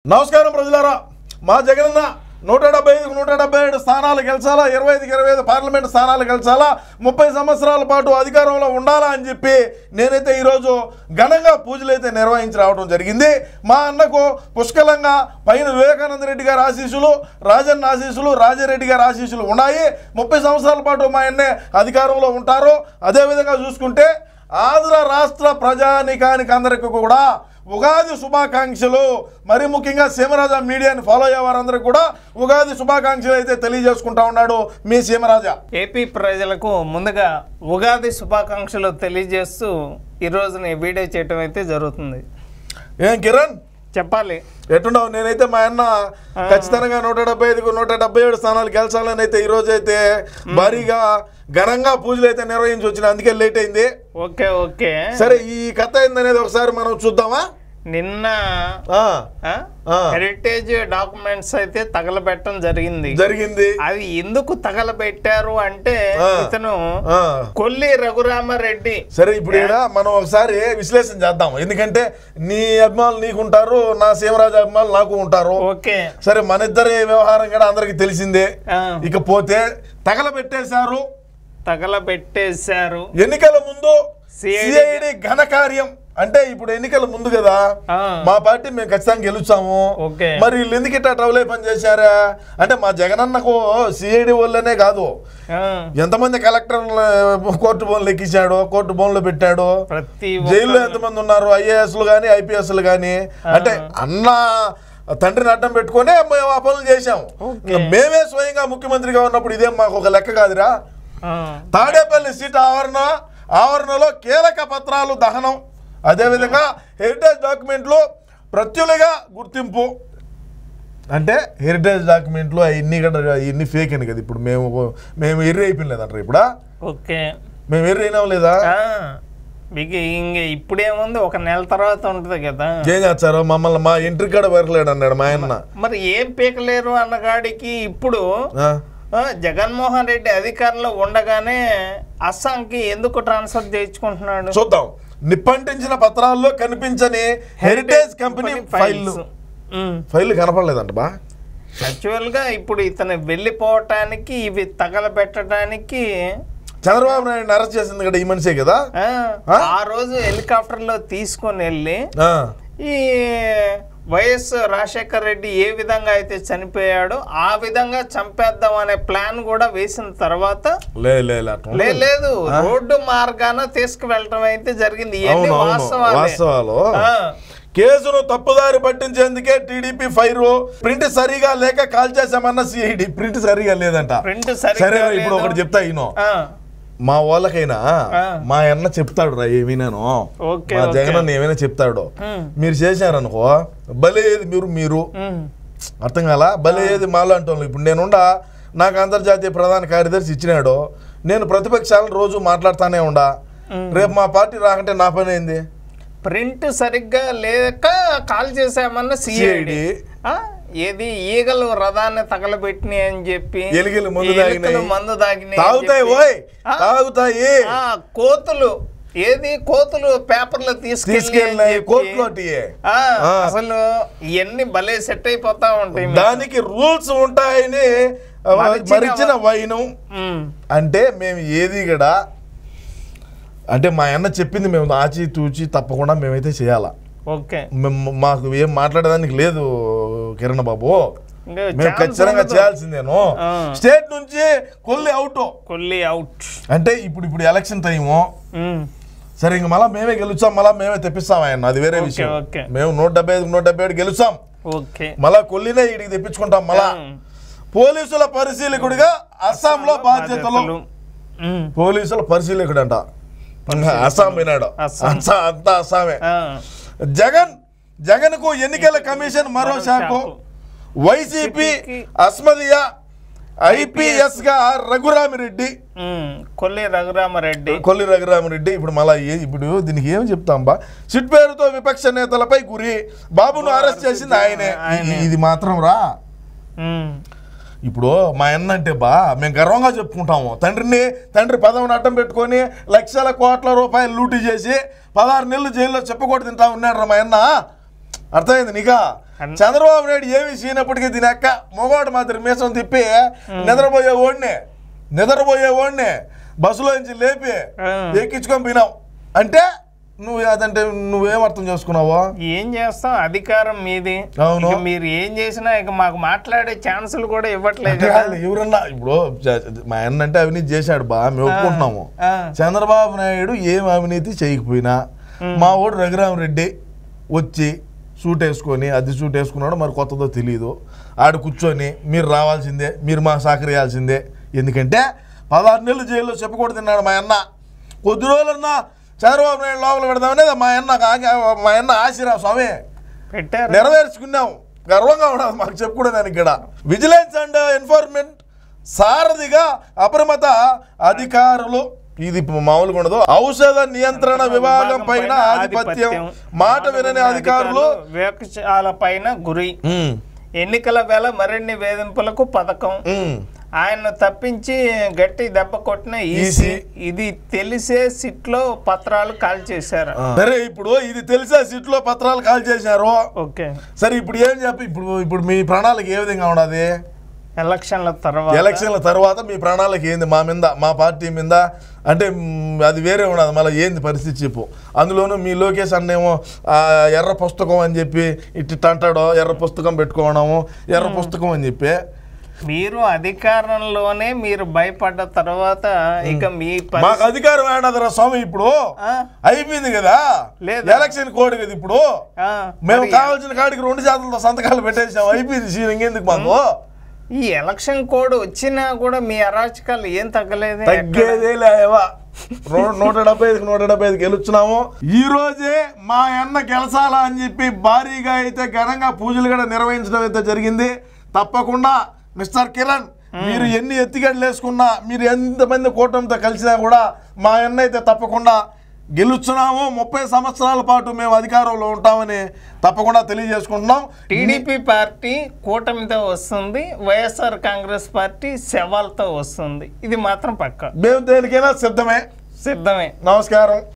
నమస్కారం ప్రజలారా. మా జగనన్న 175 స్థానాలు గెలిచాలా, 25 పార్లమెంట్ స్థానాలు గెలిచాలా, 30 సంవత్సరాల పాటు అధికారంలో ఉండాలా అని చెప్పి నేనైతే ఈరోజు ఘనంగా పూజలు అయితే నిర్వహించి రావడం జరిగింది. మా అన్నకు పుష్కలంగా పైన వివేకానంద రెడ్డి గారి ఆశీస్సులు, రాజన్న ఆశీస్సులు, రాజారెడ్డి గారి ఆశీస్సులు ఉన్నాయి. 30 సంవత్సరాల పాటు మా అన్నే అధికారంలో ఉంటారు. అదేవిధంగా చూసుకుంటే ఆంధ్ర రాష్ట్ర ప్రజానికానికి అందరికీ కూడా ఉగాది శుభాకాంక్షలు. మరి ముఖ్యంగా సీమరాజా మీడియాని ఫాలో అయ్యే వారందరూ కూడా ఉగాది శుభాకాంక్షలు అయితే తెలియజేసుకుంటా ఉన్నాడు మీ సీమరాజా. ఏపీ ప్రజలకు ముందుగా ఉగాది శుభాకాంక్షలు తెలియజేస్తూ ఈరోజుని వీడియో చేయటం అయితే జరుగుతుంది. ఏం కిరణ్ చెప్పాలి, ఎట్టుండవు? నేనైతే మా అన్న ఖచ్చితంగా 175 177 స్థానాలు గెలిచాలని అయితే ఈరోజు అయితే భారీగా ఘనంగా పూజలు అయితే నిర్వహించి వచ్చిన, అందుకే లేట్ అయింది. ఓకే ఓకే సరే, ఈ కథ ఏందనేది ఒకసారి మనం చూద్దామా? నిన్న హెరిటేజ్ డాక్యుమెంట్స్ అయితే తగలబెట్టడం జరిగింది. అది ఎందుకు తగలబెట్టారు అంటే ఇతను కొల్లి రఘురామరెడ్డి. సరే, ఇప్పుడు మనం ఒకసారి విశ్లేషణ చేద్దాం. ఎందుకంటే నీ అభిమానులు నీకు ఉంటారు, నా సీమరాజు అభిమానులు నాకు ఉంటారు. ఓకే, సరే, మన ఇద్దరి వ్యవహారం కూడా అందరికి తెలిసిందే. ఇకపోతే తగలబెట్టేశారు. ఎన్నికల ముందు సిఐడి ఘనకార్యం అంటే ఇప్పుడు ఎన్నికల ముందు కదా, మా పార్టీ మేము ఖచ్చితంగా గెలుచాము. మరి వీళ్ళు ఎందుకు ఇట్లా ట్రబుల్ పని చేశారా అంటే, మా జగనన్నకు సిఐడి వాళ్ళనే కాదు, ఎంతమంది కలెక్టర్ కోర్టు బోన్లు ఎక్కించాడు, కోర్టు బోన్లు పెట్టాడు, జైల్లో ఎంతమంది ఉన్నారు, ఐఏఎస్లు కానీ ఐపీఎస్లు కానీ. అంటే అన్న తండ్రిని అడ్డం పెట్టుకునే మేము ఆ పనులు చేశాము. మేమే స్వయంగా ముఖ్యమంత్రిగా ఉన్నప్పుడు ఇదేం మాకు ఒక లెక్క కాదురా. తాడేపల్లి సీట్ ఆవరణలో కీలక పత్రాలు దహనం, అదేవిధంగా హెరిటేజ్ డాక్యుమెంట్లు ప్రత్యులుగా గుర్తింపు. అంటే హెరిటేజ్ డాక్యుమెంట్లు అవన్నీ ఫేక్ అని కదా. ఇప్పుడు మేము ఎర్రి అయిపోయినలేదంటారు. ఇప్పుడు మేము ఎర్రి అయినాం లేదా? ఇప్పుడేముంది, ఒక నెల తర్వాత ఉంటది కదా. ఏం చేస్తారు మమ్మల్ని? మా ఎంట్రీ కాడ వరలేడు అన్నాడు మా ఆయన. మరి ఏం పీకలేరు అన్నగాడికి ఇప్పుడు జగన్మోహన్ రెడ్డి అధికారంలో ఉండగానే అస్సాంకి ఎందుకు ట్రాన్స్ఫర్ చేయించుకుంటున్నాడు? చూద్దాం. నిప్పంటించిన పత్రాల్లో కనిపించని హెరిటేజ్ కంపెనీ ఫైల్ కనపడలేదంట బా. యాక్చువల్ గా ఇప్పుడు ఇతను వెళ్ళిపోవటానికి, ఇవి తగలబెట్టడానికి చంద్రబాబు నాయుడు అరెస్ట్ చేసింది కదా ఈ మనిషే కదా. ఆ రోజు హెలికాప్టర్ లో తీసుకొని వెళ్ళి ఈ వైఎస్ రాజశేఖర్ రెడ్డి ఏ విధంగా అయితే చనిపోయాడో ఆ విధంగా చంపేద్దాం అనే ప్లాన్ కూడా వేసిన తర్వాత లేదు రోడ్డు మార్గాన తీసుకువెళ్ళటం అయితే జరిగింది. వాస్తవాలు కేసును తప్పుదారి పట్టించేందుకే టీడీపీ ఫైర్. ప్రింట్ సరిగా లేక కాల్ చేసామన్న సిఐడి ప్రింట్ సరిగా లేదంట. సరే, ఇప్పుడు ఒకటి చెప్తా ఈయన, మా వాళ్ళకైనా మా అన్న చెప్తాడు రా ఏమైనాను, మా జగన్ ఏమైనా చెప్తాడు. మీరు చేశారనుకో భలే ఏది మీరు అర్థం కాలా, భలే ఏది మాలో అంటాను. ఇప్పుడు నేనుండా, నాకు అంతర్జాతీయ ప్రధాన కార్యదర్శి ఇచ్చినాడు, నేను ప్రతిపక్షాలను రోజు మాట్లాడుతానే ఉండా. రేపు మా పార్టీ రాకంటే నా పని ఏంది? ప్రింట్ సరిగ్గా లేక కాల్ చేసామన్న సిఐడి ఏది ఈగలు రథాన్ని తగలబెట్టినాయి అని చెప్పి మందు తాగుతాయి, కోతులు పేపర్లు తీసుకెళ్ళి అసలు ఇవన్నీ భలే సెట్ అయిపోతా ఉంటాయి. దానికి రూల్స్ ఉంటాయని మరిచిన వైనం అంటే మేము ఏది కూడా అంటే మా అన్న చెప్పింది మేము ఆచి తూచి తప్పకుండా మేమైతే చేయాలా. మాకు ఏం మాట్లాడడానికి లేదు కిరణ్ బాబు, మేము ఖచ్చితంగా చేయాల్సిందేను. స్టేట్ నుంచి కొల్లి అవుట్ అంటే ఇప్పుడు ఎలక్షన్ టైము. సరే, ఇంక మళ్ళీ మేమే గెలుచాం, మళ్ళీ మేమే తెప్పిస్తాం ఆయన, అది వేరే విషయం. మేము 175 గెలుచాం, మళ్ళా కొల్లినే ఇడికి తెప్పించుకుంటాం. మళ్ళా పోలీసుల పరిశీలకుడిగా అస్సాంలో బాధ్యతలు. పోలీసుల పరిశీలకుడు అంట, అస్సాం పోయినాడు, అంతా అస్సామే. జగన్ కు ఎన్నికల కమిషన్ మరో శాఖ. వైసీపీ అస్మదియా ఐపీఎస్ గా కొల్లి రఘురామరెడ్డి. ఇప్పుడు మళ్ళా ఇప్పుడు దీనికి ఏం చెప్తాం బా? సిట్ పేరుతో విపక్ష నేతలపై గురి, బాబును అరెస్ట్ చేసింది ఆయనే. ఇది మాత్రం రా. ఇప్పుడు మా అన్న అంటే బా మేము గర్వంగా చెప్పుకుంటాము. తండ్రి పదవిని అడ్డం పెట్టుకొని లక్షల కోట్ల రూపాయలు లూటీ చేసి 16 నెలలు జైల్లో చెప్పకూడదు తింటా ఉన్నాడు రా మా అన్న. అర్థమైంది నీకా? చంద్రబాబు నాయుడు ఏమి చేయనప్పటికీ దీని అక్క మొగోడు మాత్రం మీసం తిప్పి నిద్రపోయేవాడిని బస్సులో నుంచి లేపి ఎక్కించుకొని పోయినావు అంటే నువ్వేం అర్థం చేసుకున్నావో? ఏం చేస్తాం, అధికారం మీది. అవును, మీరు ఏం చేసినా ఇక మాకు మాట్లాడే ఛాన్సులు కూడా ఇవ్వట్లేదు. ఎవరన్నా ఇప్పుడు మా అన్న అంటే అవినీతి చేశాడు మేము ఒప్పుకుంటున్నాము. చంద్రబాబు నాయుడు ఏం అవినీతి చేయకపోయినా మా ఓడు రఘురామరెడ్డి వచ్చి సూట్ వేసుకొని సూట్ వేసుకున్నాడు, మరి కొత్తదో తెలియదు, ఆడు కూర్చొని మీరు రావాల్సిందే, మీరు మాకు సహకరించాల్సిందే. ఎందుకంటే 16 నెలలు జైల్లో చెప్పకూడదు తిన్నాడు మా అన్న. కొద్ది రోజులన్నా చంద్రబాబు నాయుడు లోపల పెడదామనేది మా అన్న ఆశీరా స్వామి నెరవేర్చుకున్నాం. గర్వంగా ఉండదు మాకు చెప్పుకోవడానికి. ఇక్కడ విజిలెన్స్ అండ్ ఎన్ఫోర్స్మెంట్ సారథిగా అప్రమత్త అధికారులు, ఇది మామూలుగా ఉండదు. ఔషధ నియంత్రణ విభాగం పైన ఆధిపత్యం, మాట వినని అధికారులు పైన గురి, ఎన్నికల వేళ మరిన్ని వేధింపులకు పథకం, ఆయన తప్పించి గట్టి దెబ్బ కొట్టిన ఈసీ, ఇది తెలిసే సిట్లో పత్రాలు కాల్ చేశారు. సరే, ఇప్పుడు ఇది తెలిసే సిట్లో పత్రాలు కాల్ చేశారు. ఓకే, సరే ఇప్పుడు ఏం చెప్పి ఇప్పుడు మీ ప్రణాళిక ఏ విధంగా ఉన్నది? ఎలక్షన్ల తర్వాత మీ ప్రణాళిక ఏంది మా మీద, మా పార్టీ మీద? అంటే అది వేరే ఉన్నది, మళ్ళీ ఏంది పరిస్థితి చెప్పు. అందులోనూ మీ లోకేష్ అన్నేమో ఎర్ర పుస్తకం అని చెప్పి ఇట్ట అంటాడో, ఎర్ర పుస్తకం పెట్టుకోవడము, ఎర్ర పుస్తకం అని చెప్పి. మీరు అధికారంలోనే మీరు భయపడ్డ తర్వాత ఇక మీ మాకు అధికారం ఏడదరా స్వామి, ఇప్పుడు అయిపోయింది కదా, ఎలక్షన్ కోడ్ కదా. ఇప్పుడు మేము కావాల్సిన కాడికి 2 శాతంతో సంతకాలు పెట్టేసాం, అయిపోయింది సీన్. ఇంకెందుకు మాకు ఈ ఎలక్షన్ కోడ్ వచ్చినా కూడా మీ అరాచకాలు ఏం తగ్గలేదు, తగ్గేదే లేవా. 175 గెలుచున్నాము. ఈ రోజే మా అన్న గెలసాలా అని చెప్పి భారీగా అయితే ఘనంగా పూజలు కూడా నిర్వహించడం అయితే జరిగింది. తప్పకుండా మిస్టర్ కిరణ్, మీరు ఎన్ని ఎత్తిగడలు వేసుకున్నా, మీరు ఎంతమంది కూటమితో కలిసినా కూడా మా అన్న అయితే తప్పకుండా గెలుచున్నాము. 30 సంవత్సరాల పాటు మేము అధికారంలో ఉంటామని తప్పకుండా తెలియజేసుకుంటున్నాం. టీడీపీ పార్టీ కూటమితో వస్తుంది, వైఎస్ఆర్ కాంగ్రెస్ పార్టీ శవాలతో వస్తుంది, ఇది మాత్రం పక్కా. మేము దేనికైనా సిద్ధమే. నమస్కారం.